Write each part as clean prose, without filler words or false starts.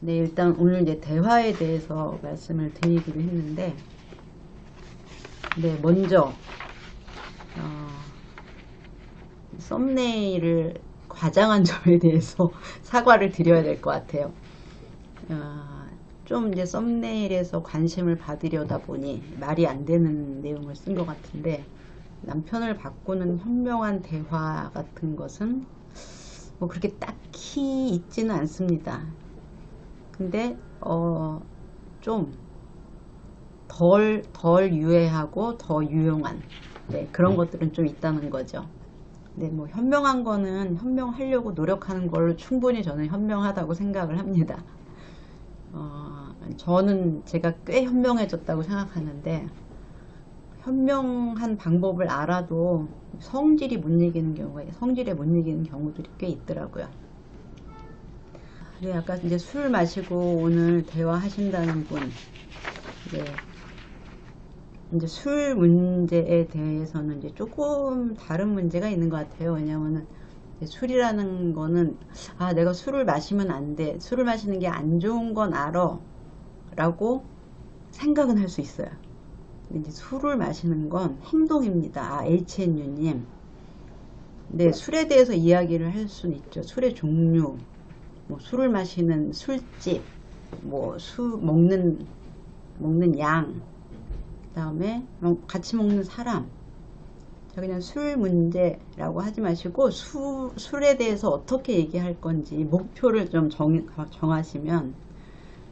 네, 일단 오늘 이제 대화에 대해서 말씀을 드리기로 했는데, 네, 먼저, 썸네일을 과장한 점에 대해서 사과를 드려야 될 것 같아요. 좀 이제 썸네일에서 관심을 받으려다 보니 말이 안 되는 내용을 쓴 것 같은데, 남편을 바꾸는 현명한 대화 같은 것은 뭐 그렇게 딱히 있지는 않습니다. 근데 좀 덜 유해하고 더 유용한, 네, 그런 것들은 좀 있다는 거죠. 네, 뭐 현명한 거는 현명하려고 노력하는 걸로 충분히 저는 현명하다고 생각을 합니다. 저는 제가 꽤 현명해졌다고 생각하는데, 현명한 방법을 알아도 성질이 못 이기는 경우가, 성질에 못 이기는 경우들이 꽤 있더라고요. 네, 아까 이제 술 마시고 오늘 대화하신다는 분, 네, 이제 술 문제에 대해서는 이제 조금 다른 문제가 있는 것 같아요. 왜냐하면은 술이라는 거는, 내가 술을 마시면 안 돼, 술을 마시는 게 안 좋은 건 알아 라고 생각은 할 수 있어요. 근데 이제 술을 마시는 건 행동입니다. HNU님, 네, 술에 대해서 이야기를 할 수는 있죠. 술의 종류, 뭐 술을 마시는 술집, 뭐 먹는 양, 그 다음에 같이 먹는 사람. 그냥 술 문제라고 하지 마시고 술에 대해서 어떻게 얘기할 건지 목표를 좀 정하시면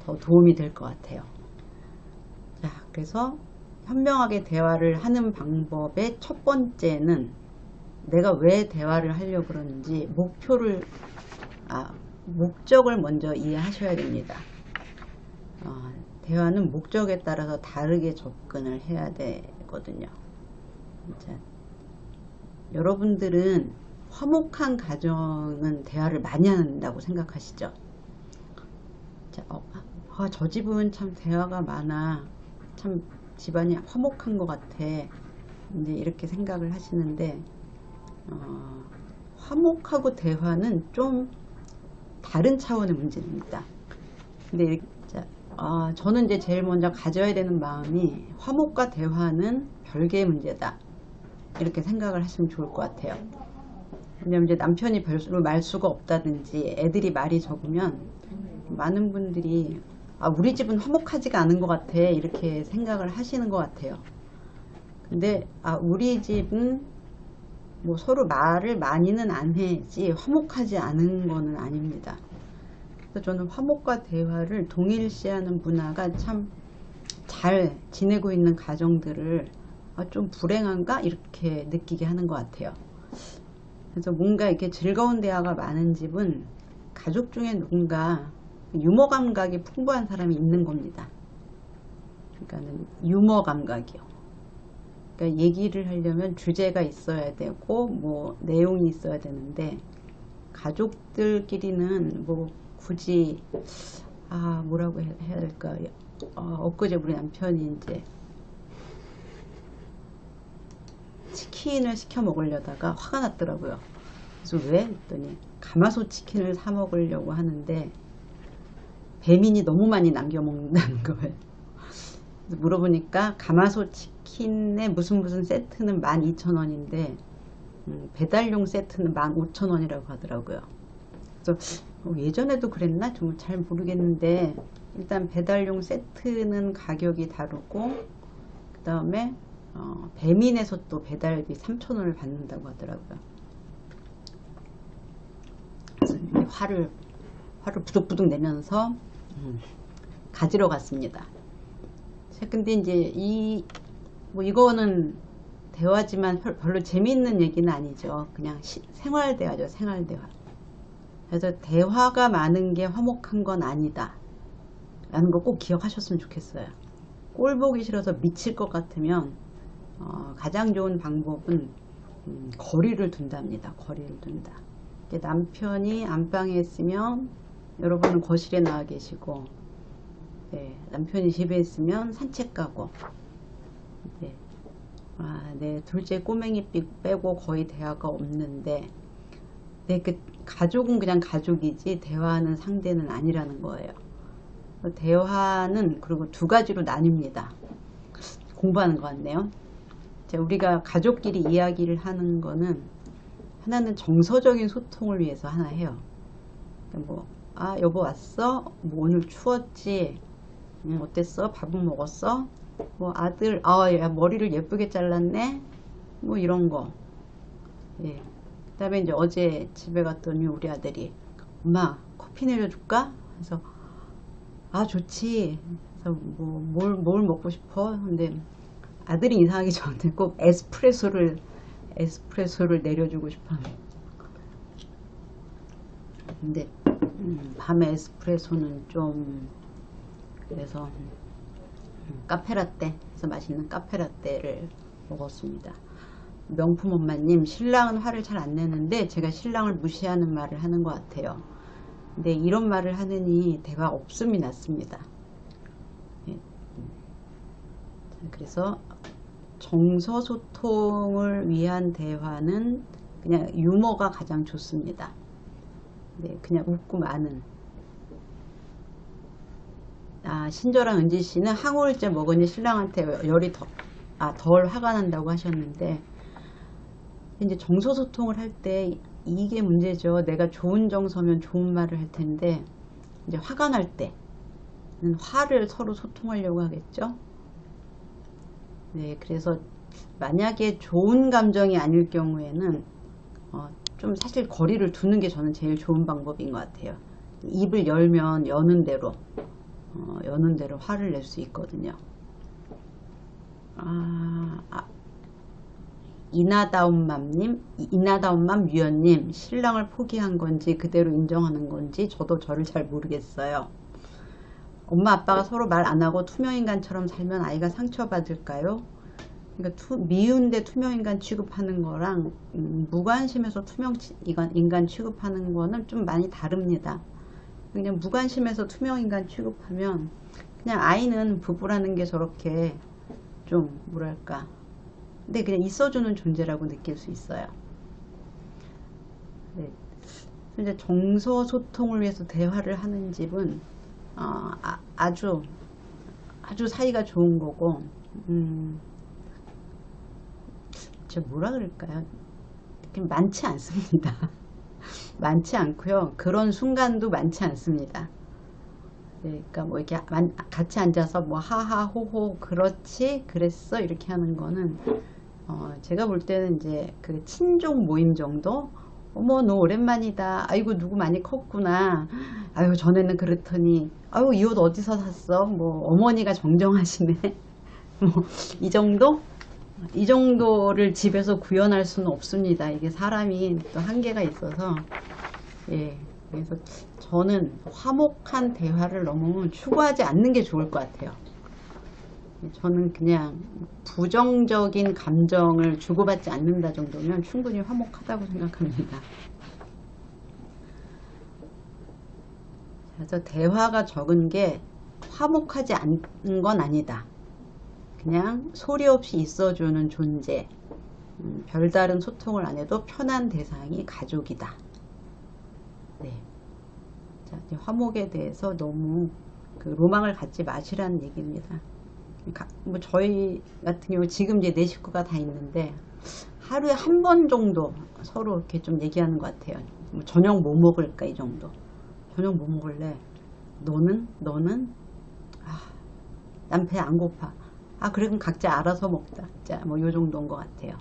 더 도움이 될 것 같아요. 자, 그래서 현명하게 대화를 하는 방법의 첫 번째는, 내가 왜 대화를 하려고 그러는지 목적을 먼저 이해하셔야 됩니다. 대화는 목적에 따라서 다르게 접근을 해야 되거든요. 자, 여러분들은 화목한 가정은 대화를 많이 한다고 생각하시죠? 자, 저 집은 참 대화가 많아, 참 집안이 화목한 것 같아, 이제 이렇게 생각을 하시는데, 화목하고 대화는 좀 다른 차원의 문제입니다. 근데 저는 이제 제일 먼저 가져야 되는 마음이, 화목과 대화는 별개의 문제다, 이렇게 생각을 하시면 좋을 것 같아요. 왜냐면 이제 남편이 별로 말수가 없다든지 애들이 말이 적으면 많은 분들이 우리 집은 화목하지가 않은 것 같아, 이렇게 생각을 하시는 것 같아요. 근데 우리 집은 뭐 서로 말을 많이는 안 해지 화목하지 않은 거는 아닙니다. 그래서 저는 화목과 대화를 동일시하는 문화가 참 잘 지내고 있는 가정들을 좀 불행한가 이렇게 느끼게 하는 것 같아요. 그래서 뭔가 이렇게 즐거운 대화가 많은 집은 가족 중에 누군가 유머 감각이 풍부한 사람이 있는 겁니다. 그러니까는 유머 감각이요. 그러니까 얘기를 하려면 주제가 있어야 되고 뭐 내용이 있어야 되는데, 가족들끼리는 뭐 굳이 뭐라고 해야 될까요? 엊그제 우리 남편이 이제 치킨을 시켜 먹으려다가 화가 났더라고요. 그래서 왜? 했더니 가마솥 치킨을 사 먹으려고 하는데 배민이 너무 많이 남겨 먹는다는 거예요. 그래서 물어보니까 가마솥 치킨의 무슨 세트는 12,000원인데 배달용 세트는 15,000원이라고 하더라고요. 그래서 예전에도 그랬나? 좀 잘 모르겠는데, 일단 배달용 세트는 가격이 다르고, 그 다음에 배민에서 또 배달비 3,000원을 받는다고 하더라고요. 그래서 화를 부득부득 내면서 가지러 갔습니다. 근데 이제 이거는 대화지만 별로 재미있는 얘기는 아니죠. 그냥 생활 대화죠, 생활 대화. 그래서 대화가 많은 게 화목한 건 아니다 라는 거 꼭 기억하셨으면 좋겠어요. 꼴 보기 싫어서 미칠 것 같으면 가장 좋은 방법은 거리를 둔답니다. 거리를 둔다. 남편이 안방에 있으면 여러분은 거실에 나와 계시고, 네, 남편이 집에 있으면 산책 가고, 네, 네, 둘째 꼬맹이 빼고 거의 대화가 없는데, 네, 가족은 그냥 가족이지 대화하는 상대는 아니라는 거예요. 대화는 그리고 두 가지로 나뉩니다. 공부하는 것 같네요. 자, 우리가 가족끼리 이야기를 하는 거는 하나는 정서적인 소통을 위해서 하나 해요. 뭐, 아, 여보 왔어? 뭐 오늘 추웠지? 어땠어? 밥은 먹었어? 뭐 아들, 아, 야, 머리를 예쁘게 잘랐네? 뭐 이런 거. 예. 그 다음에 이제 어제 집에 갔더니 우리 아들이 엄마 커피 내려줄까? 그래서 아 좋지. 그래서 뭐 뭘 먹고 싶어? 근데 아들이 이상하게 저한테 꼭 에스프레소를 내려주고 싶어. 근데 밤에 에스프레소는 좀 그래서 카페라떼, 그래서 맛있는 카페라떼를 먹었습니다. 명품 엄마님, 신랑은 화를 잘 안 내는데 제가 신랑을 무시하는 말을 하는 것 같아요. 근데 이런 말을 하느니 대화 없음이 났습니다. 예. 그래서 정서소통을 위한 대화는 그냥 유머가 가장 좋습니다. 네, 그냥 웃고 마는. 아, 신조랑 은지씨는 항우울제 먹으니 신랑한테 열이 덜 화가 난다고 하셨는데, 이제 정서소통을 할 때 이게 문제죠. 내가 좋은 정서면 좋은 말을 할 텐데, 이제 화가 날 때는 화를 서로 소통하려고 하겠죠. 네, 그래서 만약에 좋은 감정이 아닐 경우에는 좀 사실 거리를 두는 게 저는 제일 좋은 방법인 것 같아요. 입을 열면 여는 대로 화를 낼 수 있거든요. 이나다운맘 유연님, 신랑을 포기한 건지 그대로 인정하는 건지 저도 저를 잘 모르겠어요. 엄마 아빠가 서로 말 안 하고 투명인간처럼 살면 아이가 상처받을까요? 그러니까 미운데 투명인간 취급하는 거랑 무관심해서 투명인간 취급하는 거는 좀 많이 다릅니다. 그냥 무관심해서 투명인간 취급하면 그냥 아이는 부부라는 게 저렇게 좀 뭐랄까, 근데 그냥 있어주는 존재라고 느낄 수 있어요. 네. 이제 정서소통을 위해서 대화를 하는 집은 아주 사이가 좋은 거고, 저 뭐라 그럴까요? 많지 않습니다. 많지 않고요. 그런 순간도 많지 않습니다. 네, 그러니까 뭐 이렇게 같이 앉아서 뭐 하하 호호 그렇지 그랬어 이렇게 하는 거는 제가 볼 때는 이제 그 친족 모임 정도. 어머 너 오랜만이다. 아이고 누구 많이 컸구나. 아유 전에는 그렇더니 아유 이 옷 어디서 샀어. 뭐 어머니가 정정하시네. 뭐 이 정도를 집에서 구현할 수는 없습니다. 이게 사람이 또 한계가 있어서. 예. 그래서 저는 화목한 대화를 너무 추구하지 않는 게 좋을 것 같아요. 저는 그냥 부정적인 감정을 주고받지 않는다 정도면 충분히 화목하다고 생각합니다. 그래서 대화가 적은 게 화목하지 않은 건 아니다. 그냥 소리 없이 있어주는 존재, 별다른 소통을 안 해도 편한 대상이 가족이다. 네. 자, 화목에 대해서 너무 그 로망을 갖지 마시라는 얘기입니다. 뭐 저희 같은 경우 지금 이제 4식구가 다 있는데 하루에 한 번 정도 서로 이렇게 좀 얘기하는 것 같아요. 뭐 저녁 뭐 먹을까 이 정도. 저녁 뭐 먹을래? 너는? 난 배 안 고파. 그래 그럼 각자 알아서 먹자. 자, 뭐 요 정도인 것 같아요.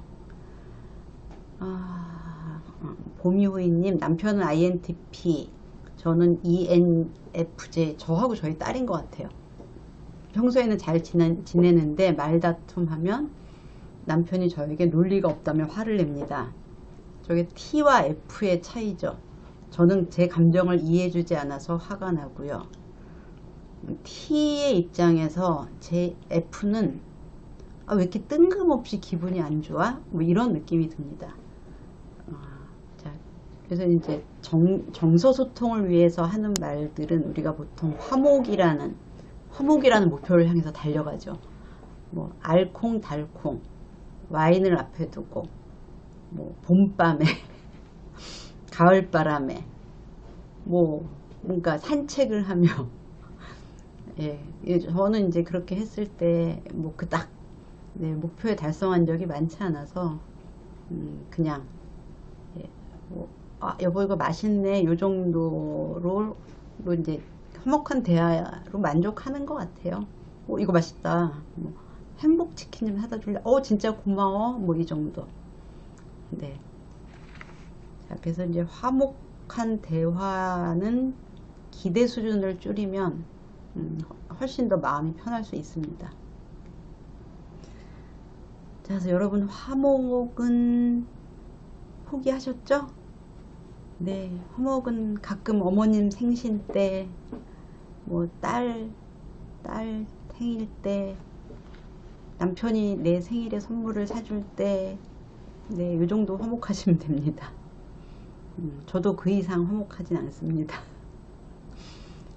봄이후이님, 남편은 INTP, 저는 ENFJ, 저하고 저희 딸인 것 같아요. 평소에는 잘 지내는데 말다툼하면 남편이 저에게 논리가 없다며 화를 냅니다. 저게 T와 F의 차이죠. 저는 제 감정을 이해해주지 않아서 화가 나고요. T의 입장에서 제 F는 왜 이렇게 뜬금없이 기분이 안 좋아? 뭐 이런 느낌이 듭니다. 자, 그래서 이제 정서소통을 위해서 하는 말들은 우리가 보통 화목이라는 목표를 향해서 달려가죠. 뭐 알콩달콩 와인을 앞에 두고 뭐 봄밤에 가을바람에 뭐 뭔가 산책을 하며 예, 저는 이제 그렇게 했을 때 뭐 그닥 네, 목표에 달성한 적이 많지 않아서 그냥 예, 뭐, 아 여보 이거 맛있네 요 정도로 이제 화목한 대화로 만족하는 것 같아요. 이거 맛있다. 뭐, 행복치킨 좀 사다 줄래? 진짜 고마워. 뭐 이 정도. 네. 자, 그래서 이제 화목한 대화는 기대 수준을 줄이면 훨씬 더 마음이 편할 수 있습니다. 자, 그래서 여러분 화목은 포기하셨죠? 네, 화목은 가끔 어머님 생신 때, 뭐 딸 생일 때, 남편이 내 생일에 선물을 사줄 때, 네, 요 정도 화목하시면 됩니다. 저도 그 이상 화목하진 않습니다.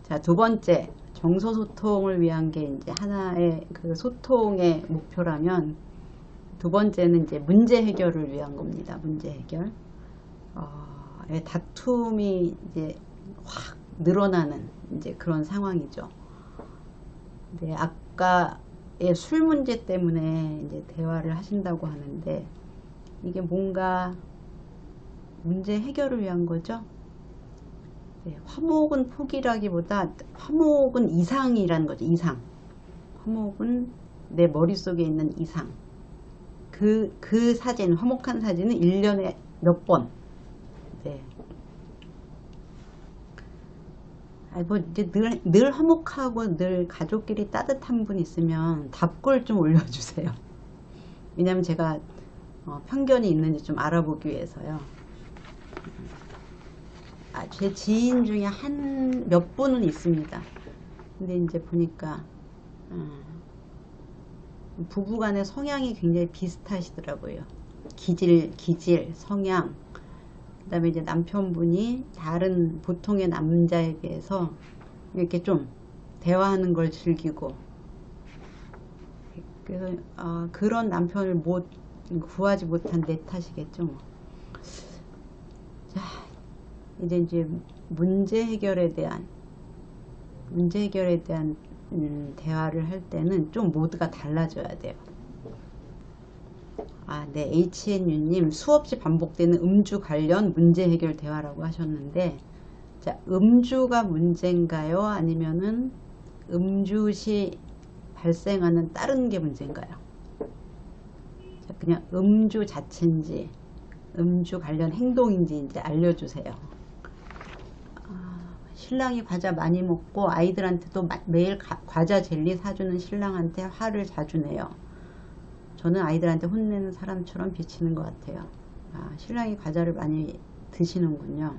자, 두 번째, 정서소통을 위한 게 이제 하나의 그 소통의 목표라면, 두 번째는 이제 문제 해결을 위한 겁니다. 문제 해결. 다툼이 이제 확 늘어나는 이제 그런 상황이죠. 네, 아까의 술 문제 때문에 이제 대화를 하신다고 하는데, 이게 뭔가 문제 해결을 위한 거죠. 네, 화목은 포기라기보다 화목은 이상이라는 거죠. 이상. 화목은 내 머릿속에 있는 이상. 그 사진, 화목한 사진은 1년에 몇 번. 네. 뭐 이제 늘 화목하고 늘 가족끼리 따뜻한 분 있으면 답글 좀 올려주세요. 왜냐면 제가 편견이 있는지 좀 알아보기 위해서요. 제 지인 중에 몇 분은 있습니다. 근데 이제 보니까 부부간의 성향이 굉장히 비슷하시더라고요. 기질, 성향. 그 다음에 이제 남편분이 다른 보통의 남자에 비해서 이렇게 좀 대화하는 걸 즐기고, 그래서 그런 남편을 구하지 못한 내 탓이겠죠. 뭐. 자, 이제 문제 해결에 대한 대화를 할 때는 좀 모두가 달라져야 돼요. 네, HNU님 수없이 반복되는 음주 관련 문제 해결 대화라고 하셨는데, 자, 음주가 문제인가요? 아니면은 음주 시 발생하는 다른 게 문제인가요? 자, 그냥 음주 자체인지 음주 관련 행동인지 이제 알려주세요. 신랑이 과자 많이 먹고 아이들한테도 매일 과자 젤리 사주는 신랑한테 화를 자주 내요. 저는 아이들한테 혼내는 사람처럼 비치는 것 같아요. 신랑이 과자를 많이 드시는군요.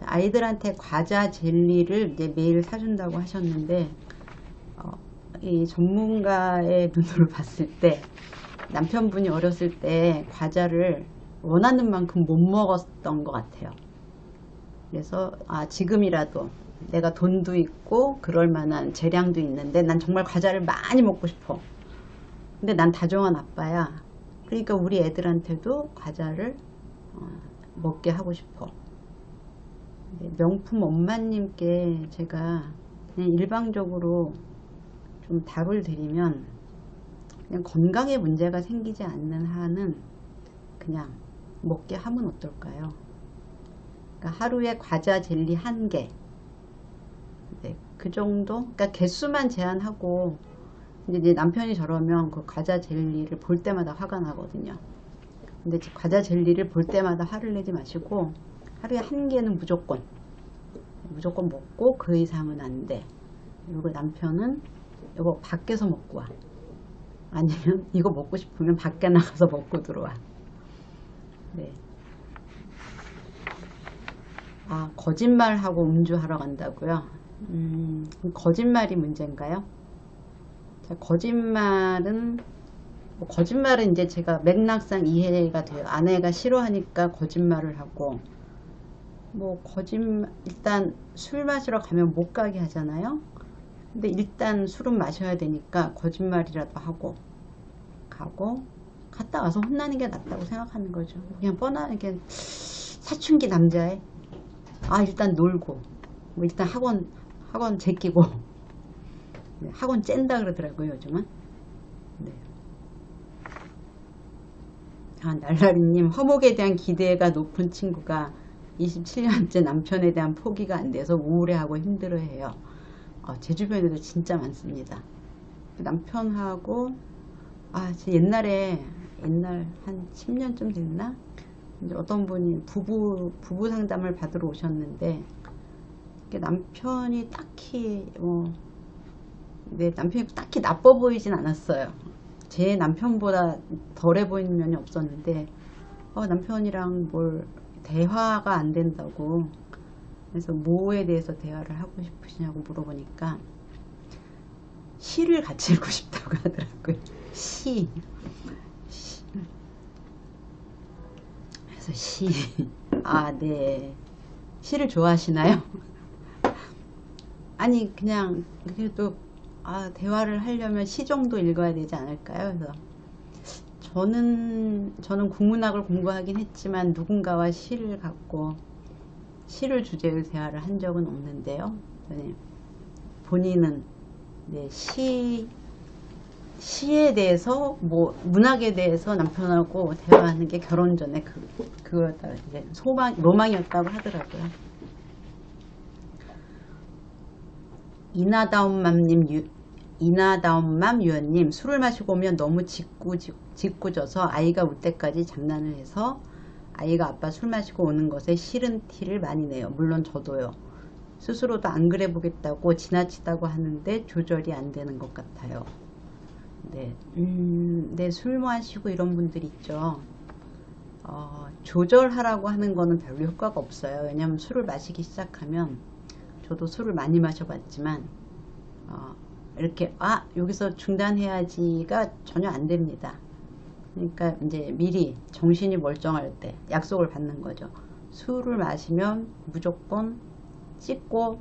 아이들한테 과자 젤리를 이제 매일 사준다고 하셨는데, 이 전문가의 눈으로 봤을 때 남편분이 어렸을 때 과자를 원하는 만큼 못 먹었던 것 같아요. 그래서 지금이라도 내가 돈도 있고 그럴 만한 재량도 있는데 난 정말 과자를 많이 먹고 싶어. 근데 난 다정한 아빠야. 그러니까 우리 애들한테도 과자를 먹게 하고 싶어. 명품 엄마님께 제가 그냥 일방적으로 좀 답을 드리면, 그냥 건강에 문제가 생기지 않는 한은 그냥 먹게 하면 어떨까요? 그러니까 하루에 과자 젤리 1개, 네, 그 정도. 그러니까 개수만 제한하고, 이제 남편이 저러면 그 과자 젤리를 볼 때마다 화가 나거든요. 근데 과자 젤리를 볼 때마다 화를 내지 마시고, 하루에 1개는 무조건 먹고 그 이상은 안 돼. 그리고 남편은 이거 밖에서 먹고 와. 아니면 이거 먹고 싶으면 밖에 나가서 먹고 들어와. 네. 거짓말하고 음주하러 간다고요? 거짓말이 문제인가요? 자, 거짓말은 이제 제가 맥락상 이해가 돼요. 아내가 싫어하니까 거짓말을 하고, 일단 술 마시러 가면 못 가게 하잖아요. 근데 일단 술은 마셔야 되니까 거짓말이라도 하고 가고, 갔다 와서 혼나는 게 낫다고 생각하는 거죠. 그냥 뻔하게 사춘기 남자애 일단 놀고, 뭐 일단 학원 제끼고 네, 학원 쨘다 그러더라고요 요즘은. 네. 아, 날라리님, 화목에 대한 기대가 높은 친구가 27년째 남편에 대한 포기가 안 돼서 우울해하고 힘들어해요. 제 주변에도 진짜 많습니다. 남편하고 옛날 한 10년쯤 됐나? 이제 어떤 분이 부부 상담을 받으러 오셨는데 남편이 딱히 남편이 딱히 나빠 보이진 않았어요. 제 남편보다 덜해 보이는 면이 없었는데 남편이랑 뭘 대화가 안 된다고, 그래서 뭐에 대해서 대화를 하고 싶으시냐고 물어보니까 시를 같이 읽고 싶다고 하더라고요. 시. 그래서 시. 네. 시를 좋아하시나요? 아니 그냥 그래도 대화를 하려면 시 정도 읽어야 되지 않을까요? 그래서 저는 국문학을 공부하긴 했지만 누군가와 시를 갖고 시를 주제로 대화를 한 적은 없는데요. 네. 본인은 네, 시에 대해서 문학에 대해서 남편하고 대화하는 게 결혼 전에 그거였다 이제 로망이었다고 하더라고요. 이나다움맘 유연님, 술을 마시고 오면 너무 짓궂어서 아이가 울 때까지 장난을 해서 아이가 아빠 술 마시고 오는 것에 싫은 티를 많이 내요. 물론 저도요. 스스로도 안 그래 보겠다고 지나치다고 하는데 조절이 안 되는 것 같아요. 네, 네, 술 마시고 이런 분들 있죠. 조절하라고 하는 거는 별로 효과가 없어요. 왜냐하면 술을 마시기 시작하면, 저도 술을 많이 마셔봤지만 이렇게 여기서 중단해야지가 전혀 안 됩니다. 그러니까 이제 미리 정신이 멀쩡할 때 약속을 받는 거죠. 술을 마시면 무조건 씻고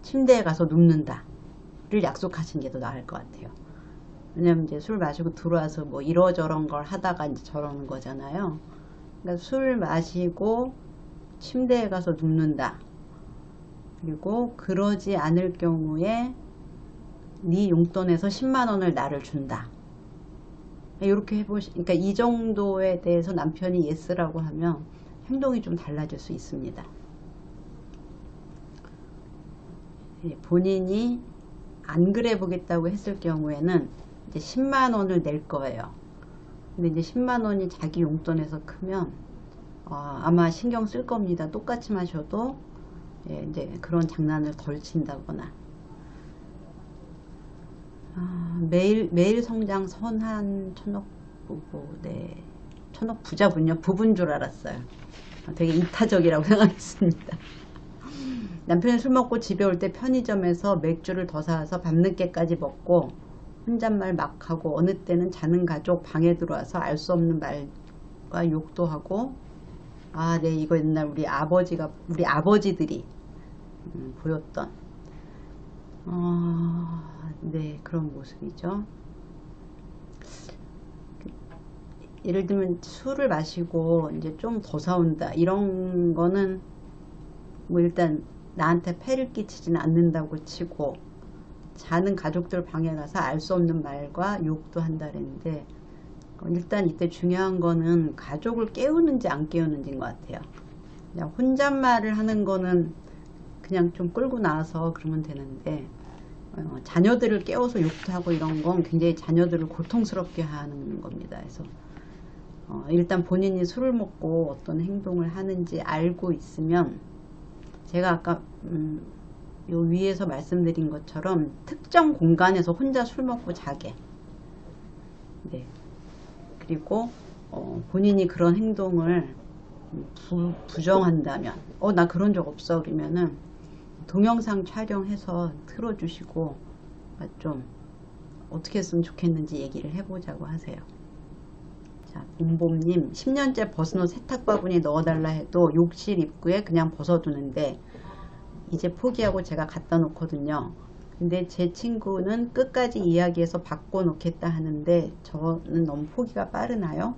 침대에 가서 눕는다를 약속하시는 게 더 나을 것 같아요. 왜냐면 이제 술 마시고 들어와서 뭐 이러저런 걸 하다가 이제 저러는 거잖아요. 그러니까 술 마시고 침대에 가서 눕는다. 그리고 그러지 않을 경우에 네 용돈에서 10만원을 나를 준다. 이렇게 그러니까 이 정도에 대해서 남편이 예스라고 하면 행동이 좀 달라질 수 있습니다. 본인이 안 그래 보겠다고 했을 경우에는 이제 10만원을 낼 거예요. 근데 이제 10만원이 자기 용돈에서 크면 아마 신경 쓸 겁니다. 똑같이 마셔도 이제 그런 장난을 덜 친다거나. 매일 성장 선한 천억 부부. 네, 천억 부자군요. 부부인 줄 알았어요. 되게 이타적이라고 생각했습니다. 남편이 술 먹고 집에 올 때 편의점에서 맥주를 더 사와서 밤늦게까지 먹고 혼잣말 막 하고, 어느 때는 자는 가족 방에 들어와서 알 수 없는 말과 욕도 하고. 네, 이거 옛날 우리 아버지들이 보였던 네, 그런 모습이죠. 예를 들면 술을 마시고 이제 좀 더 사온다, 이런 거는 뭐 일단 나한테 폐를 끼치지는 않는다고 치고, 자는 가족들 방에 가서 알 수 없는 말과 욕도 한다 그랬는데, 일단 이때 중요한 거는 가족을 깨우는지 안 깨우는지인 것 같아요. 그냥 혼잣말을 하는 거는 그냥 좀 끌고 나와서 그러면 되는데, 자녀들을 깨워서 욕도 하고 이런 건 굉장히 자녀들을 고통스럽게 하는 겁니다. 그래서 일단 본인이 술을 먹고 어떤 행동을 하는지 알고 있으면, 제가 아까 요 위에서 말씀드린 것처럼 특정 공간에서 혼자 술 먹고 자게. 네. 그리고 본인이 그런 행동을 부정한다면, 나 그런 적 없어 그러면은 동영상 촬영해서 틀어주시고 좀 어떻게 했으면 좋겠는지 얘기를 해보자고 하세요. 자, 봄봄님, 10년째 벗은 옷 세탁 바구니에 넣어달라 해도 욕실 입구에 그냥 벗어두는데 이제 포기하고 제가 갖다 놓거든요. 근데 제 친구는 끝까지 이야기해서 바꿔놓겠다 하는데 저는 너무 포기가 빠르나요?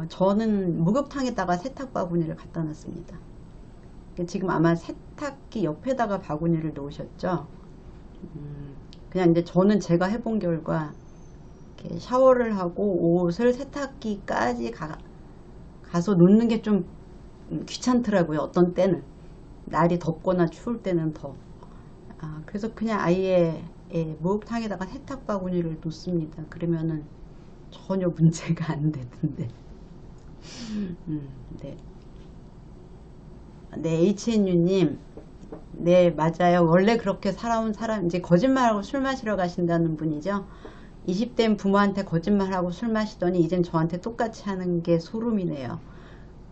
저는 목욕탕에다가 세탁 바구니를 갖다 놨습니다. 지금 아마 세탁기 옆에다가 바구니를 놓으셨죠. 그냥 이제 저는 제가 해본 결과 이렇게 샤워를 하고 옷을 세탁기까지 가서 놓는 게 좀 귀찮더라고요. 어떤 때는 날이 덥거나 추울 때는 더. 그래서 그냥 아예 목욕탕에다가 세탁 바구니를 놓습니다. 그러면은 전혀 문제가 안 되던데. 네. 네, HNU님. 네, 맞아요. 원래 그렇게 살아온 사람, 이제 거짓말하고 술 마시러 가신다는 분이죠. 20대인 부모한테 거짓말하고 술 마시더니 이젠 저한테 똑같이 하는 게 소름이네요.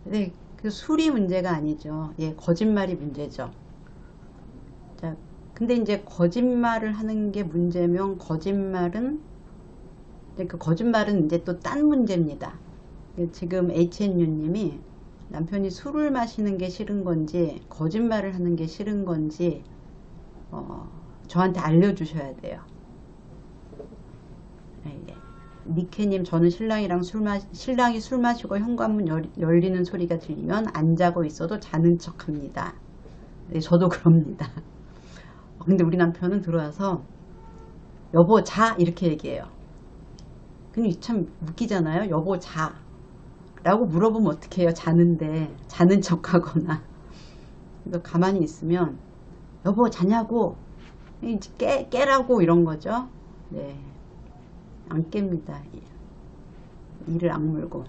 근데 그 술이 문제가 아니죠. 예, 거짓말이 문제죠. 자, 근데 이제 거짓말을 하는 게 문제면 거짓말은 이제 또 딴 문제입니다. 지금 HNU님이 남편이 술을 마시는 게 싫은 건지 거짓말을 하는 게 싫은 건지 저한테 알려주셔야 돼요. 니케님, 저는 신랑이 술 마시고 현관문 열리는 소리가 들리면 안 자고 있어도 자는 척 합니다. 네, 저도 그럽니다. 근데 우리 남편은 들어와서 여보 자 이렇게 얘기해요. 근데 참 웃기잖아요. 여보 자 라고 물어보면 어떻게 해요. 자는데 자는 척 하거나. 그래서 가만히 있으면 여보 자냐고 깨라고 이런 거죠. 네, 안 깹니다. 이를 악물고.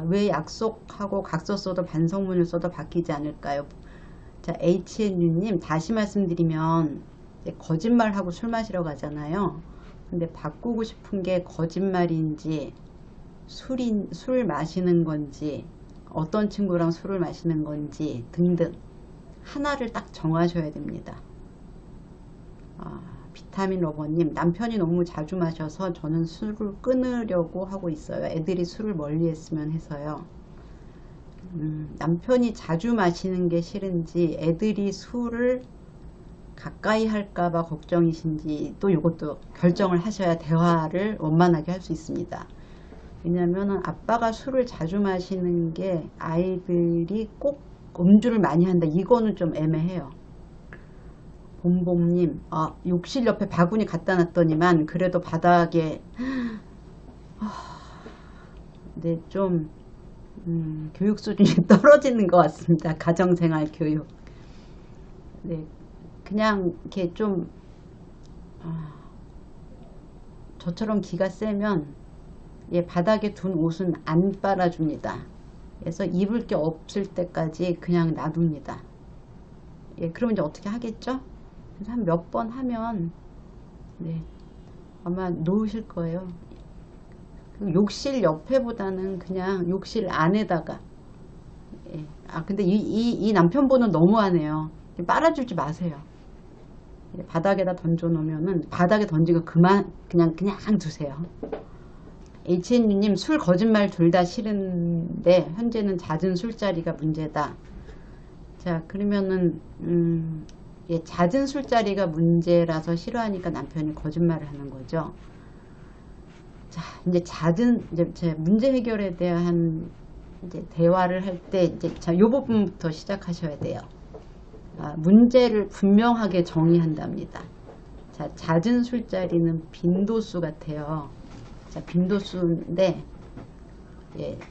왜 약속하고 각서 써도 반성문을 써도 바뀌지 않을까요? 자, HNU님 다시 말씀드리면 거짓말하고 술 마시러 가잖아요. 근데 바꾸고 싶은 게 거짓말인지 술 마시는 건지 어떤 친구랑 술을 마시는 건지 등등 하나를 딱 정하셔야 됩니다. 비타민 러버님, 남편이 너무 자주 마셔서 저는 술을 끊으려고 하고 있어요. 애들이 술을 멀리 했으면 해서요. 남편이 자주 마시는 게 싫은지 애들이 술을 가까이 할까봐 걱정이신지 또 이것도 결정을 하셔야 대화를 원만하게 할 수 있습니다. 왜냐하면 아빠가 술을 자주 마시는 게 아이들이 꼭 음주를 많이 한다. 이거는 좀 애매해요. 봄봄님, 욕실 옆에 바구니 갖다 놨더니만 그래도 바닥에 네, 좀 교육 수준이 떨어지는 것 같습니다. 가정생활 교육. 네, 그냥 이렇게 좀 저처럼 기가 세면 바닥에 둔 옷은 안 빨아줍니다. 그래서 입을 게 없을 때까지 그냥 놔둡니다. 그러면 이제 어떻게 하겠죠? 그래서 한 몇 번 하면 네, 아마 놓으실 거예요. 욕실 옆에보다는 그냥 욕실 안에다가. 근데 이 남편분은 너무하네요. 빨아주지 마세요. 바닥에다 던져 놓으면은 바닥에 던지고 그냥 두세요. HNU님, 술 거짓말 둘 다 싫은데 현재는 잦은 술자리가 문제다. 자, 그러면은 잦은 술자리가 문제라서 싫어하니까 남편이 거짓말을 하는 거죠. 자, 이제 제 문제 해결에 대한 이제 대화를 할 때 자, 요 부분부터 시작하셔야 돼요. 문제를 분명하게 정의한답니다. 자, 잦은 술자리는 빈도수 같아요. 자, 빈도수인데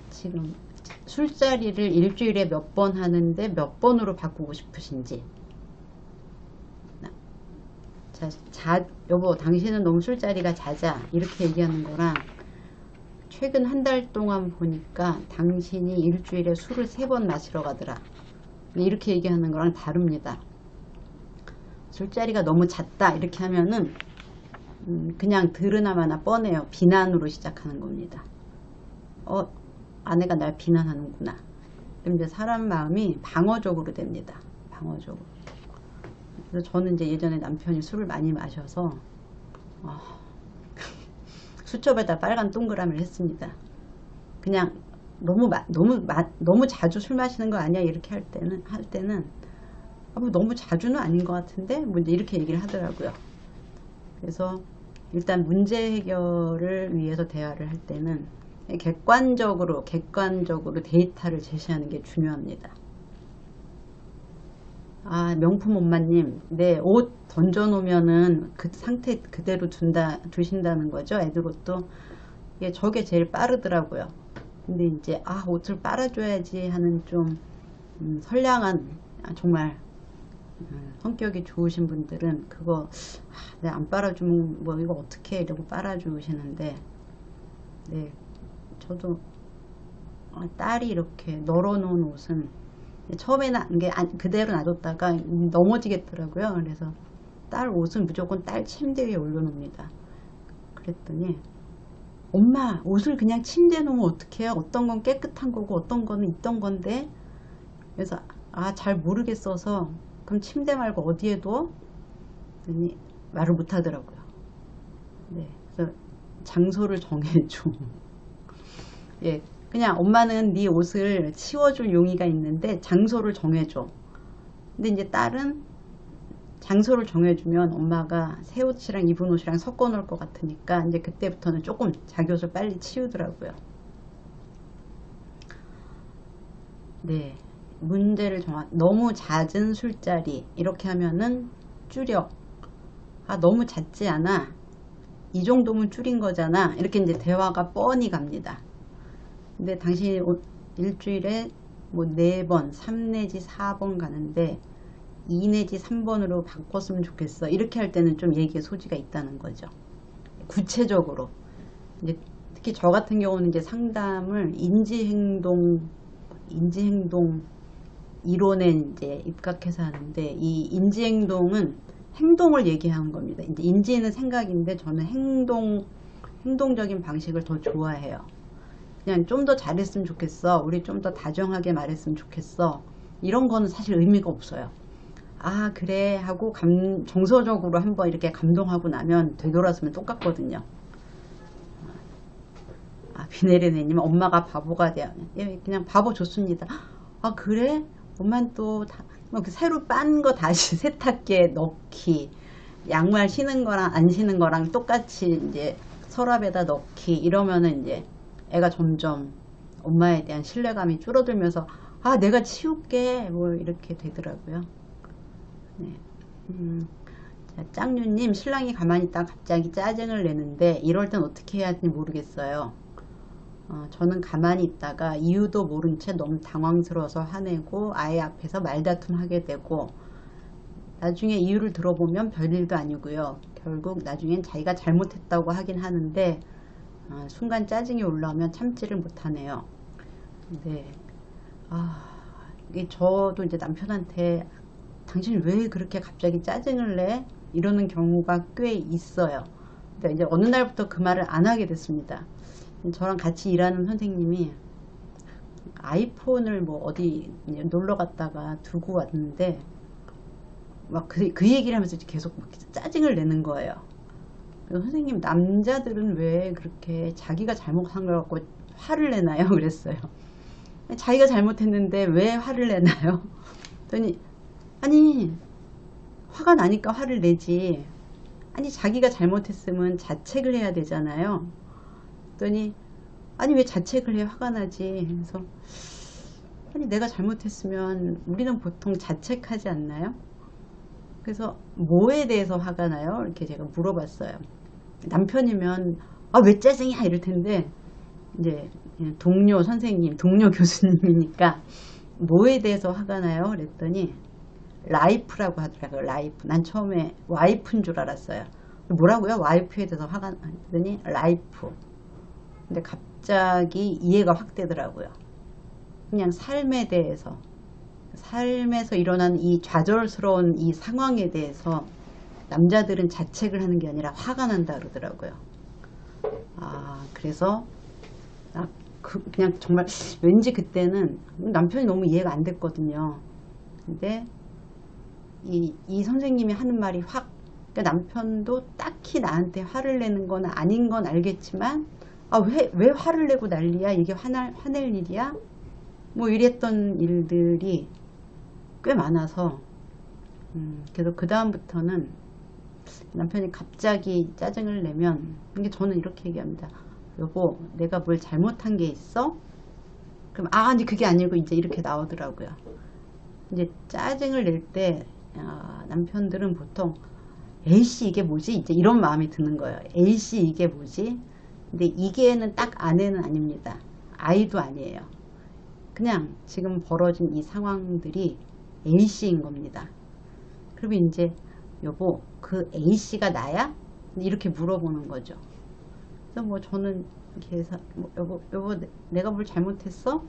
지금 술자리를 일주일에 몇 번 하는데 몇 번으로 바꾸고 싶으신지. 자, 여보 당신은 너무 술자리가 잦아 이렇게 얘기하는 거랑 최근 한 달 동안 보니까 당신이 일주일에 술을 3번 마시러 가더라 이렇게 얘기하는 거랑 다릅니다. 술자리가 너무 잦다 이렇게 하면은 그냥 들으나마나 뻔해요. 비난으로 시작하는 겁니다. 아내가 날 비난하는구나. 그럼 이제 사람 마음이 방어적으로 됩니다. 방어적으로. 그래서 저는 이제 예전에 남편이 술을 많이 마셔서 수첩에다 빨간 동그라미를 했습니다. 그냥 너무 자주 술 마시는 거 아니야 이렇게 할 때는 뭐 너무 자주는 아닌 것 같은데 뭐 이렇게 얘기를 하더라고요. 그래서 일단 문제 해결을 위해서 대화를 할 때는 객관적으로 데이터를 제시하는 게 중요합니다. 아, 명품 엄마님, 네, 옷 던져놓으면은 그 상태 그대로 두신다는 거죠. 애들 옷도. 예, 저게 제일 빠르더라고요. 근데 이제, 아, 옷을 빨아줘야지 하는 좀, 선량한, 정말, 성격이 좋으신 분들은 그거, 내가 안 빨아주면 뭐 이거 어떻게 해? 이러고 빨아주시는데, 네, 저도, 딸이 이렇게 널어놓은 옷은, 처음에는 이게 그대로 놔뒀다가 넘어지겠더라고요. 그래서 딸 옷은 무조건 딸 침대 위에 올려놓습니다. 그랬더니 엄마 옷을 그냥 침대에 놓으면 어떡해요? 어떤 건 깨끗한 거고 어떤 거는 있던 건데. 그래서 잘 모르겠어서 그럼 침대 말고 어디에 둬? 그랬더니 말을 못 하더라고요. 네, 그래서 장소를 정해줘. 예, 그냥 엄마는 네 옷을 치워줄 용의가 있는데 장소를 정해줘. 근데 이제 딸은 장소를 정해주면 엄마가 새 옷이랑 입은 옷이랑 섞어 놓을 것 같으니까 이제 그때부터는 조금 자기 옷을 빨리 치우더라고요. 네, 문제를 너무 잦은 술자리 이렇게 하면은 줄여. 너무 잦지 않아. 이 정도면 줄인 거잖아. 이렇게 이제 대화가 뻔히 갑니다. 근데 당신이 일주일에 뭐 4번, 3 내지 4번 가는데 2 내지 3번으로 바꿨으면 좋겠어. 이렇게 할 때는 좀 얘기의 소지가 있다는 거죠. 구체적으로. 이제 특히 저 같은 경우는 이제 상담을 인지행동 이론에 이제 입각해서 하는데, 이 인지행동은 행동을 얘기하는 겁니다. 이제 인지는 생각인데 저는 행동적인 방식을 더 좋아해요. 그냥 좀 더 잘했으면 좋겠어. 우리 좀 더 다정하게 말했으면 좋겠어. 이런 거는 사실 의미가 없어요. 그래 하고 정서적으로 한번 이렇게 감동하고 나면 되돌아서면 똑같거든요. 비네르네님, 엄마가 바보가 돼요. 예, 그냥 바보 좋습니다. 그래? 엄마는 또 새로 빤 거 다시 세탁기에 넣기, 양말 신은 거랑 안 신은 거랑 똑같이 이제 서랍에다 넣기, 이러면은 이제 애가 점점 엄마에 대한 신뢰감이 줄어들면서 내가 치울게 뭐 이렇게 되더라고요. 네. 자, 짱유님, 신랑이 가만히 있다가 갑자기 짜증을 내는데 이럴 땐 어떻게 해야 할지 모르겠어요. 저는 가만히 있다가 이유도 모른 채 너무 당황스러워서 화내고 아이 앞에서 말다툼하게 되고, 나중에 이유를 들어보면 별일도 아니고요. 결국 나중엔 자기가 잘못했다고 하긴 하는데 순간 짜증이 올라오면 참지를 못하네요. 네. 이게 저도 이제 남편한테 당신 왜 그렇게 갑자기 짜증을 내? 이러는 경우가 꽤 있어요. 근데 이제 어느 날부터 그 말을 안 하게 됐습니다. 저랑 같이 일하는 선생님이 아이폰을 뭐 어디 놀러 갔다가 두고 왔는데 막 그 얘기를 하면서 계속 막 짜증을 내는 거예요. 선생님, 남자들은 왜 그렇게 자기가 잘못한 걸 갖고 화를 내나요? 그랬어요. 자기가 잘못했는데 왜 화를 내나요? 그랬더니 아니, 화가 나니까 화를 내지. 아니, 자기가 잘못했으면 자책을 해야 되잖아요. 그랬더니 아니, 왜 자책을 해? 화가 나지. 그래서 아니, 내가 잘못했으면 우리는 보통 자책하지 않나요? 그래서 뭐에 대해서 화가 나요? 이렇게 제가 물어봤어요. 남편이면 왜 짜증이야 이럴 텐데, 이제 동료 선생님, 동료 교수님이니까 뭐에 대해서 화가 나요? 그랬더니 라이프라고 하더라고요. 라이프. 난 처음에 와이프인 줄 알았어요. 뭐라고요? 와이프에 대해서 화가 나더니 라이프. 근데 갑자기 이해가 확 되더라고요. 그냥 삶에 대해서, 삶에서 일어난 이 좌절스러운 이 상황에 대해서 남자들은 자책을 하는 게 아니라 화가 난다 그러더라고요. 그래서 그냥 정말 왠지 그때는 남편이 너무 이해가 안 됐거든요. 근데 이 선생님이 하는 말이 그러니까 남편도 딱히 나한테 화를 내는 건 아닌 건 알겠지만 왜 화를 내고 난리야? 이게 화낼 일이야? 뭐 이랬던 일들이 꽤 많아서 그래서 그 다음부터는 남편이 갑자기 짜증을 내면, 이게 저는 이렇게 얘기합니다. 여보, 내가 뭘 잘못한 게 있어? 그럼 아니 그게 아니고 이제 이렇게 나오더라고요. 이제 짜증을 낼 때 남편들은 보통 에이씨 이게 뭐지? 이제 이런 마음이 드는 거예요. 에이씨 이게 뭐지? 근데 이게는 딱 아내는 아닙니다. 아이도 아니에요. 그냥 지금 벌어진 이 상황들이 A씨인 겁니다. 그러면 이제 여보 그 A씨가 나야? 이렇게 물어보는 거죠. 그래서 뭐 저는 이렇게 해서 뭐 여보 내가 뭘 잘못했어?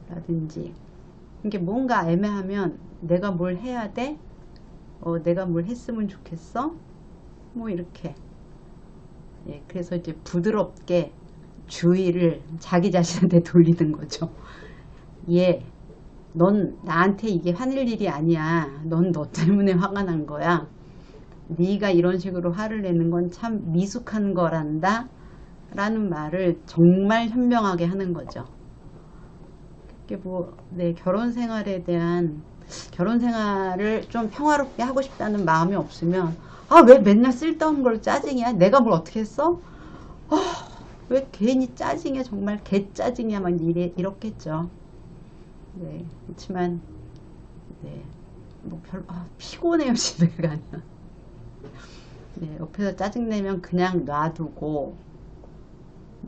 라든지 이게 뭔가 애매하면 내가 뭘 해야 돼? 내가 뭘 했으면 좋겠어? 뭐 이렇게 예, 그래서 이제 부드럽게 주의를 자기 자신한테 돌리는 거죠. 예, 넌 나한테 이게 화낼 일이 아니야. 넌 너 때문에 화가 난 거야. 네가 이런 식으로 화를 내는 건 참 미숙한 거란다 라는 말을 정말 현명하게 하는 거죠. 그게 뭐, 네, 결혼 생활에 대한 결혼 생활을 좀 평화롭게 하고 싶다는 마음이 없으면 왜 맨날 쓸데없는 걸 짜증이야? 내가 뭘 어떻게 했어? 왜 괜히 짜증이야? 정말 개짜증이야? 막 이렇겠죠. 네, 그렇지만 네, 뭐 별로 피곤해요. 집에 가면. 네, 옆에서 짜증내면 그냥 놔두고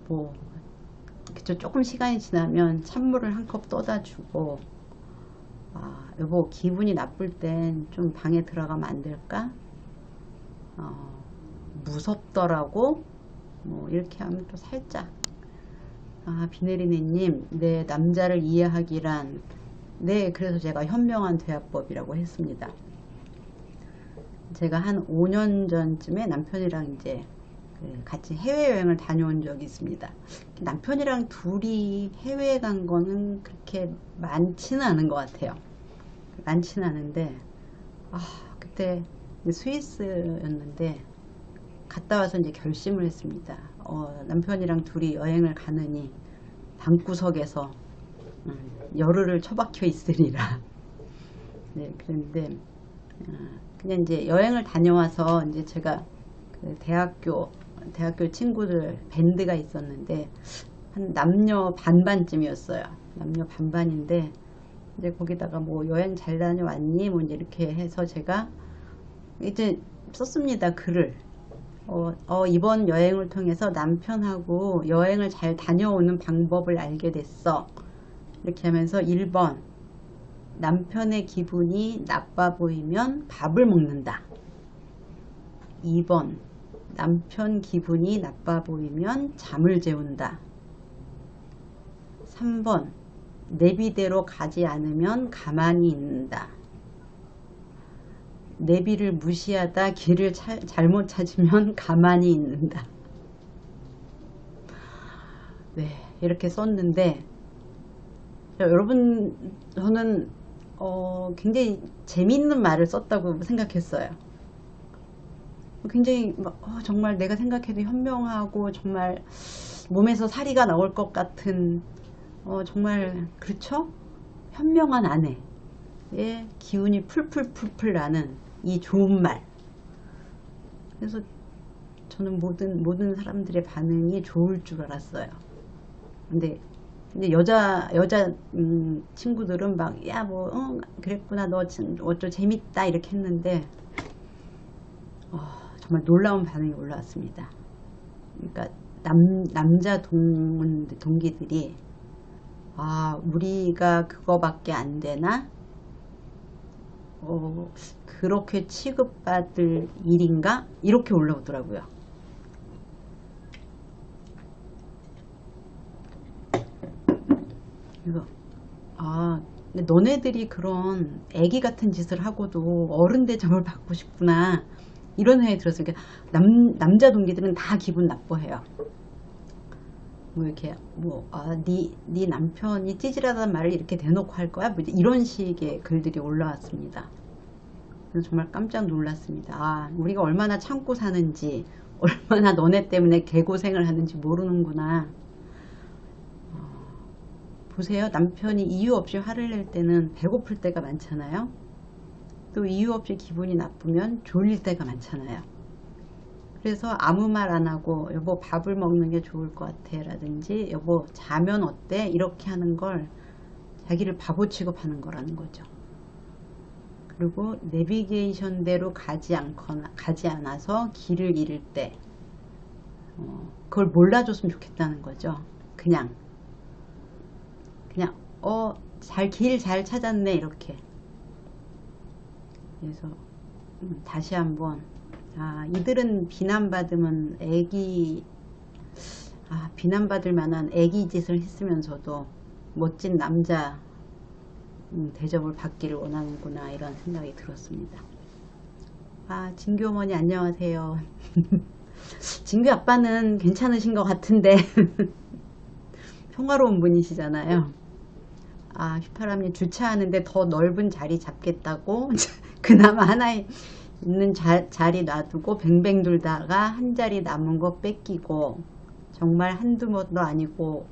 뭐 그쵸, 조금 시간이 지나면 찬물을 한 컵 떠다 주고 여보 기분이 나쁠 땐 좀 방에 들어가면 안 될까? 무섭더라고? 뭐 이렇게 하면 또 살짝 비내리네님, 네, 남자를 이해하기란, 네, 그래서 제가 현명한 대화법이라고 했습니다. 제가 한 5년 전쯤에 남편이랑 이제 같이 해외여행을 다녀온 적이 있습니다. 남편이랑 둘이 해외에 간 거는 그렇게 많지는 않은 것 같아요. 많지는 않은데 그때 스위스였는데 갔다 와서 이제 결심을 했습니다. 남편이랑 둘이 여행을 가느니 방구석에서 열흘을 처박혀 있으리라. 네, 그런데 그냥 이제 여행을 다녀와서 이제 제가 그 대학교 친구들 밴드가 있었는데 한 남녀 반반쯤이었어요. 남녀 반반인데 이제 거기다가 뭐 여행 잘 다녀왔니? 뭐 이제 이렇게 해서 제가 이제 썼습니다. 글을. 이번 여행을 통해서 남편하고 여행을 잘 다녀오는 방법을 알게 됐어. 이렇게 하면서 1번 남편의 기분이 나빠 보이면 밥을 먹는다. 2번 남편 기분이 나빠 보이면 잠을 재운다. 3번 내비대로 가지 않으면 가만히 있는다. 내비를 무시하다 길을 잘못 찾으면 가만히 있는다. 네, 이렇게 썼는데 여러분 저는 굉장히 재미있는 말을 썼다고 생각했어요. 굉장히 정말 내가 생각해도 현명하고 정말 몸에서 사리가 나올 것 같은 정말 그렇죠? 현명한 아내의 기운이 풀풀 나는 이 좋은 말. 그래서 저는 모든 사람들의 반응이 좋을 줄 알았어요. 근데 여자 친구들은 막 야 뭐 그랬구나 너 어쩌 재밌다 이렇게 했는데 정말 놀라운 반응이 올라왔습니다. 그러니까 남자 동기들이 우리가 그거밖에 안 되나? 그렇게 취급받을 일인가? 이렇게 올라오더라고요. 그래서 근데 너네들이 그런 애기 같은 짓을 하고도 어른 대접을 받고 싶구나 이런 생각이 들었어요. 그러니까 남자 동기들은 다 기분 나빠해요. 뭐 이렇게 네 남편이 찌질하다는 말을 이렇게 대놓고 할 거야? 뭐 이런 식의 글들이 올라왔습니다. 그래서 정말 깜짝 놀랐습니다. 우리가 얼마나 참고 사는지, 얼마나 너네 때문에 개고생을 하는지 모르는구나. 보세요. 남편이 이유 없이 화를 낼 때는 배고플 때가 많잖아요. 또 이유 없이 기분이 나쁘면 졸릴 때가 많잖아요. 그래서 아무 말 안 하고 여보 밥을 먹는 게 좋을 것 같아 라든지 여보 자면 어때? 이렇게 하는 걸 자기를 바보 취급하는 거라는 거죠. 그리고 내비게이션대로 가지 않아서 길을 잃을 때 그걸 몰라줬으면 좋겠다는 거죠. 그냥 길 잘 찾았네 이렇게. 그래서 다시 한번 이들은 비난받으면 비난받을 만한 애기 짓을 했으면서도 멋진 남자 대접을 받기를 원하는구나 이런 생각이 들었습니다. 진규 어머니 안녕하세요. 진규 아빠는 괜찮으신 것 같은데 평화로운 분이시잖아요. 휘파람님 주차하는데 더 넓은 자리 잡겠다고 그나마 하나 있는 자리 놔두고 뱅뱅 돌다가 한 자리 남은 거 뺏기고 정말 한두 번도 아니고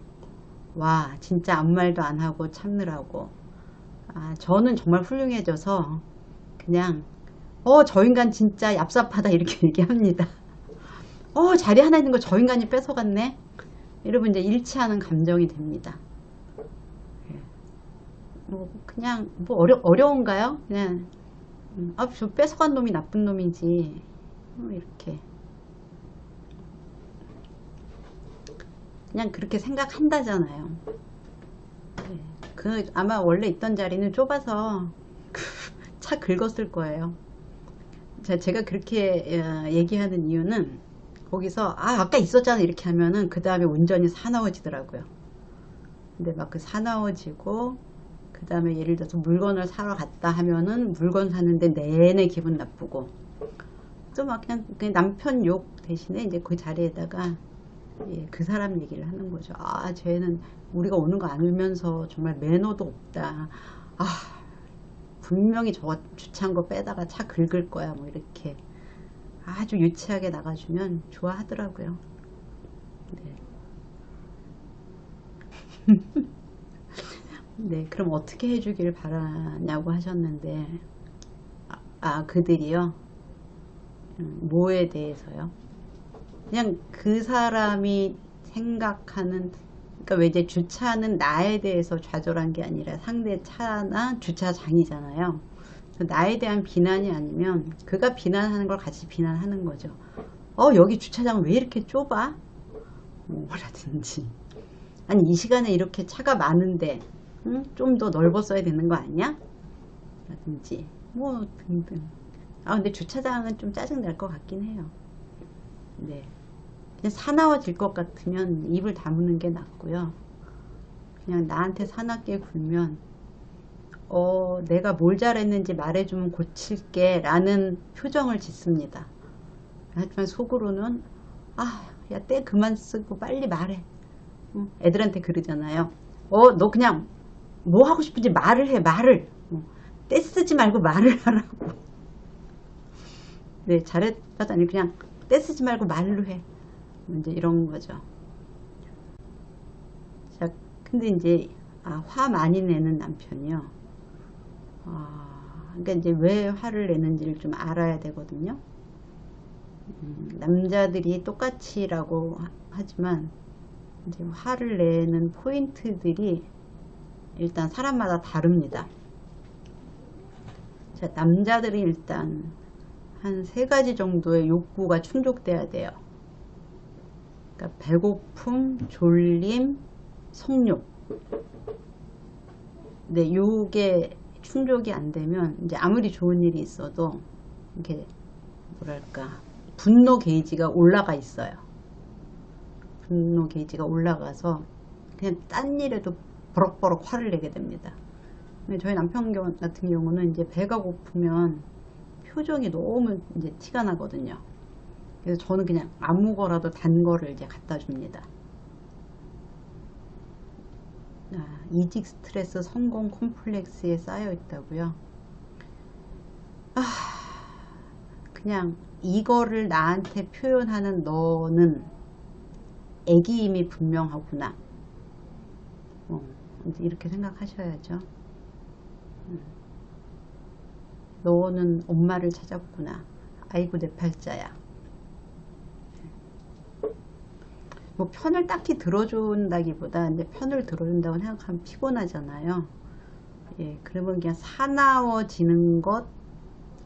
와 진짜 아무 말도 안 하고 참느라고. 저는 정말 훌륭해져서 그냥 저 인간 진짜 얍삽하다 이렇게 얘기합니다. 자리 하나 있는 거 저 인간이 뺏어갔네. 여러분 이제 일치하는 감정이 됩니다. 그냥 어려운가요? 그냥 저 뺏어간 놈이 나쁜 놈이지 이렇게 그냥 그렇게 생각한다잖아요. 아마 원래 있던 자리는 좁아서 차 긁었을 거예요. 제가 그렇게 얘기하는 이유는 거기서 아까 있었잖아 이렇게 하면은 그 다음에 운전이 사나워지더라고요. 근데 막 그 사나워지고 그 다음에 예를 들어서 물건을 사러 갔다 하면은 물건 사는데 내내 기분 나쁘고 또 막 그냥 남편 욕 대신에 이제 그 자리에다가 그 사람 얘기를 하는 거죠. 쟤는 우리가 오는 거 안 울면서 정말 매너도 없다. 분명히 저거 주차한 거 빼다가 차 긁을 거야 뭐 이렇게 아주 유치하게 나가주면 좋아하더라고요. 네, 그럼 어떻게 해주길 바라냐고 하셨는데 그들이요? 뭐에 대해서요? 그냥 그 사람이 생각하는 그러니까 왜 이제 주차는 나에 대해서 좌절한 게 아니라 상대 차나 주차장이잖아요. 나에 대한 비난이 아니면 그가 비난하는 걸 같이 비난하는 거죠. 여기 주차장은 왜 이렇게 좁아? 뭐라든지 아니 이 시간에 이렇게 차가 많은데 좀 더 넓었어야 되는 거 아니야? 라든지 뭐 등등. 근데 주차장은 좀 짜증 날 것 같긴 해요. 네. 그냥 사나워질 것 같으면 입을 다무는 게 낫고요. 그냥 나한테 사납게 굴면 내가 뭘 잘했는지 말해주면 고칠게 라는 표정을 짓습니다. 하지만 속으로는 야 때 그만 쓰고 빨리 말해. 애들한테 그러잖아요. 너 그냥 뭐 하고 싶은지 말을 해. 때 쓰지 말고 말을 하라고. 네, 잘했다도 아니고 그냥 때 쓰지 말고 말로 해. 이제 이런 거죠. 자, 근데 이제 화 많이 내는 남편이요. 그러니까 이제 왜 화를 내는지를 좀 알아야 되거든요. 남자들이 똑같이라고 하지만 이제 화를 내는 포인트들이 일단 사람마다 다릅니다. 자, 남자들이 일단 한 3가지 정도의 욕구가 충족돼야 돼요. 그러니까 배고픔, 졸림, 성욕. 네, 요게 충족이 안 되면 이제 아무리 좋은 일이 있어도 이렇게 뭐랄까 분노 게이지가 올라가 있어요. 분노 게이지가 올라가서 그냥 딴 일에도 버럭버럭 화를 내게 됩니다. 근데 저희 남편 같은 경우는 이제 배가 고프면 표정이 너무 이제 티가 나거든요. 그래서 저는 그냥 아무거라도 단 거를 이제 갖다 줍니다. 이직 스트레스 성공 콤플렉스에 쌓여 있다고요. 그냥 이거를 나한테 표현하는 너는 애기임이 분명하구나. 이제 이렇게 생각하셔야죠. 너는 엄마를 찾았구나. 아이고 내 팔자야. 뭐 편을 딱히 들어준다기보다 근데 편을 들어준다고 생각하면 피곤하잖아요. 그러면 그냥 사나워지는 것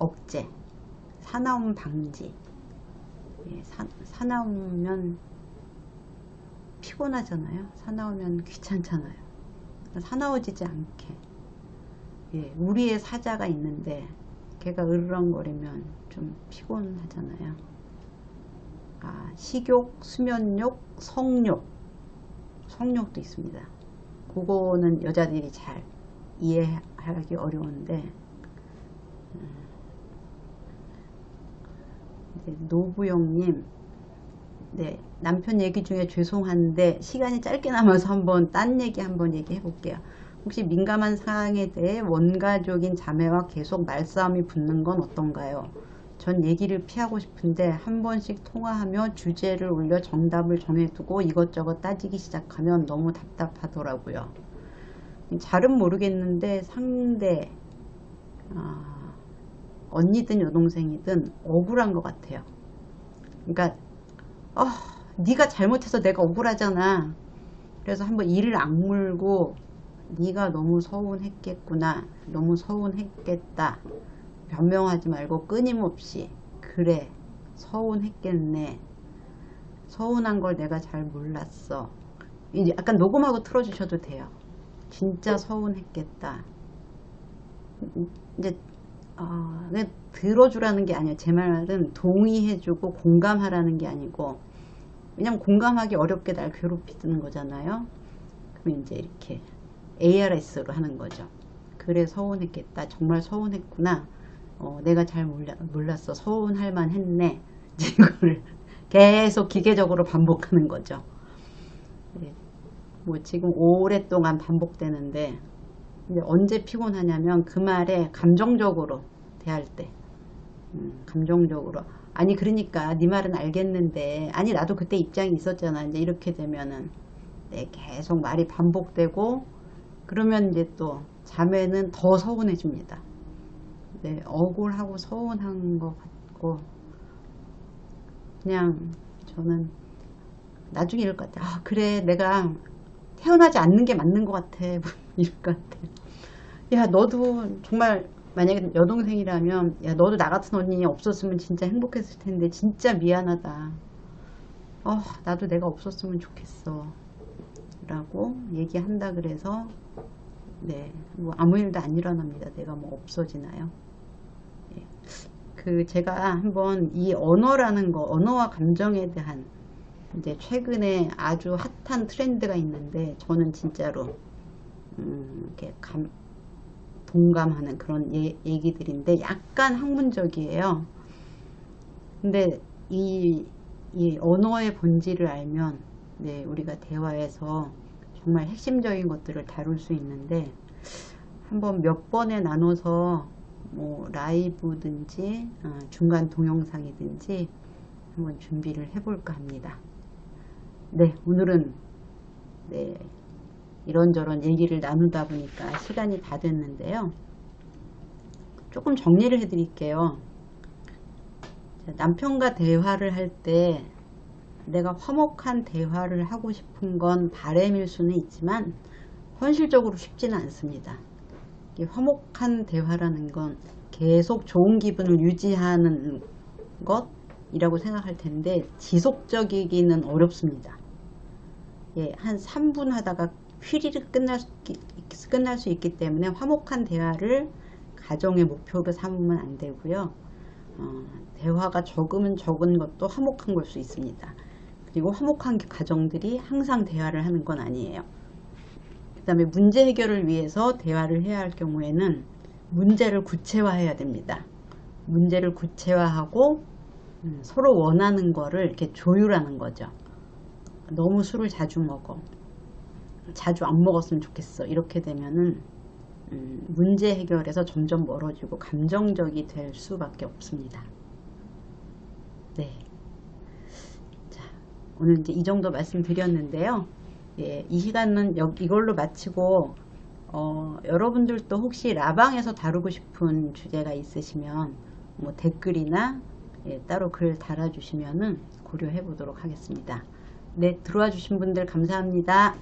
억제, 사나움 방지. 예, 사나우면 피곤하잖아요. 사나우면 귀찮잖아요. 사나워지지 않게. 예, 우리의 사자가 있는데 걔가 으르렁거리면 좀 피곤하잖아요. 아, 식욕, 수면욕, 성욕. 성욕도 있습니다. 그거는 여자들이 잘 이해하기 어려운데, 네, 노부영님, 네, 남편 얘기 중에 죄송한데 시간이 짧게 남아서 한번 딴 얘기 한번 얘기해 볼게요. 혹시 민감한 사항에 대해 원가족인 자매와 계속 말싸움이 붙는 건 어떤가요? 전 얘기를 피하고 싶은데 한 번씩 통화하며 주제를 올려 정답을 정해두고 이것저것 따지기 시작하면 너무 답답하더라고요. 잘은 모르겠는데 상대, 언니든 여동생이든 억울한 것 같아요. 그러니까 네가 잘못해서 내가 억울하잖아. 그래서 한번 이를 악물고 네가 너무 서운했겠구나, 너무 서운했겠다, 변명하지 말고 끊임없이 그래 서운했겠네, 서운한 걸 내가 잘 몰랐어. 이제 약간 녹음하고 틀어주셔도 돼요. 진짜 서운했겠다. 이제 들어주라는 게 아니에요. 제 말은 동의해주고 공감하라는 게 아니고, 왜냐면 공감하기 어렵게 날 괴롭히는 거잖아요. 그럼 이제 이렇게 ARS로 하는 거죠. 그래 서운했겠다, 정말 서운했구나, 내가 잘 몰랐어, 서운할 만했네. 이거를 계속 기계적으로 반복하는 거죠. 네. 뭐 지금 오랫동안 반복되는데, 이제 언제 피곤하냐면 그 말에 감정적으로 대할 때, 감정적으로, 아니 그러니까 네 말은 알겠는데, 아니 나도 그때 입장이 있었잖아, 이제 이렇게 되면은 네, 계속 말이 반복되고, 그러면 이제 또 자매는 더 서운해집니다. 네, 억울하고 서운한 것 같고, 그냥 저는 나중에 이럴 것 같아. 그래 내가 태어나지 않는 게 맞는 것 같아. 이럴 것 같아. 야 너도 정말 만약에 여동생이라면, 야 너도 나 같은 언니 없었으면 진짜 행복했을 텐데 진짜 미안하다. 나도 내가 없었으면 좋겠어 라고 얘기한다 그래서 네, 뭐 아무 일도 안 일어납니다. 내가 뭐 없어지나요? 예. 그 제가 한번 이 언어라는 거, 언어와 감정에 대한 이제 최근에 아주 핫한 트렌드가 있는데, 저는 진짜로 이렇게 동감하는 그런 얘기들인데 약간 학문적이에요. 근데 이 언어의 본질을 알면 네, 우리가 대화에서 정말 핵심적인 것들을 다룰 수 있는데, 한번 몇 번에 나눠서 뭐 라이브든지 중간 동영상이든지 한번 준비를 해볼까 합니다. 네, 오늘은 네, 이런저런 얘기를 나누다 보니까 시간이 다 됐는데요. 조금 정리를 해 드릴게요. 남편과 대화를 할 때 내가 화목한 대화를 하고 싶은 건 바람일 수는 있지만 현실적으로 쉽지는 않습니다. 화목한 대화라는 건 계속 좋은 기분을 유지하는 것이라고 생각할 텐데 지속적이기는 어렵습니다. 예, 한 3분 하다가 휘리릭 끝날 수 있기 때문에 화목한 대화를 가정의 목표로 삼으면 안 되고요. 대화가 적으면 적은 것도 화목한 걸 수 있습니다. 그리고 화목한 가정들이 항상 대화를 하는 건 아니에요. 그 다음에 문제 해결을 위해서 대화를 해야 할 경우에는 문제를 구체화해야 됩니다. 문제를 구체화하고 서로 원하는 거를 이렇게 조율하는 거죠. 너무 술을 자주 먹어, 자주 안 먹었으면 좋겠어, 이렇게 되면은 문제 해결에서 점점 멀어지고 감정적이 될 수밖에 없습니다. 네. 자, 오늘 이제 이 정도 말씀드렸는데요. 예, 이 시간은 이걸로 마치고, 여러분들도 혹시 라방에서 다루고 싶은 주제가 있으시면 뭐 댓글이나 따로 글 달아주시면은 고려해 보도록 하겠습니다. 네, 들어와 주신 분들 감사합니다.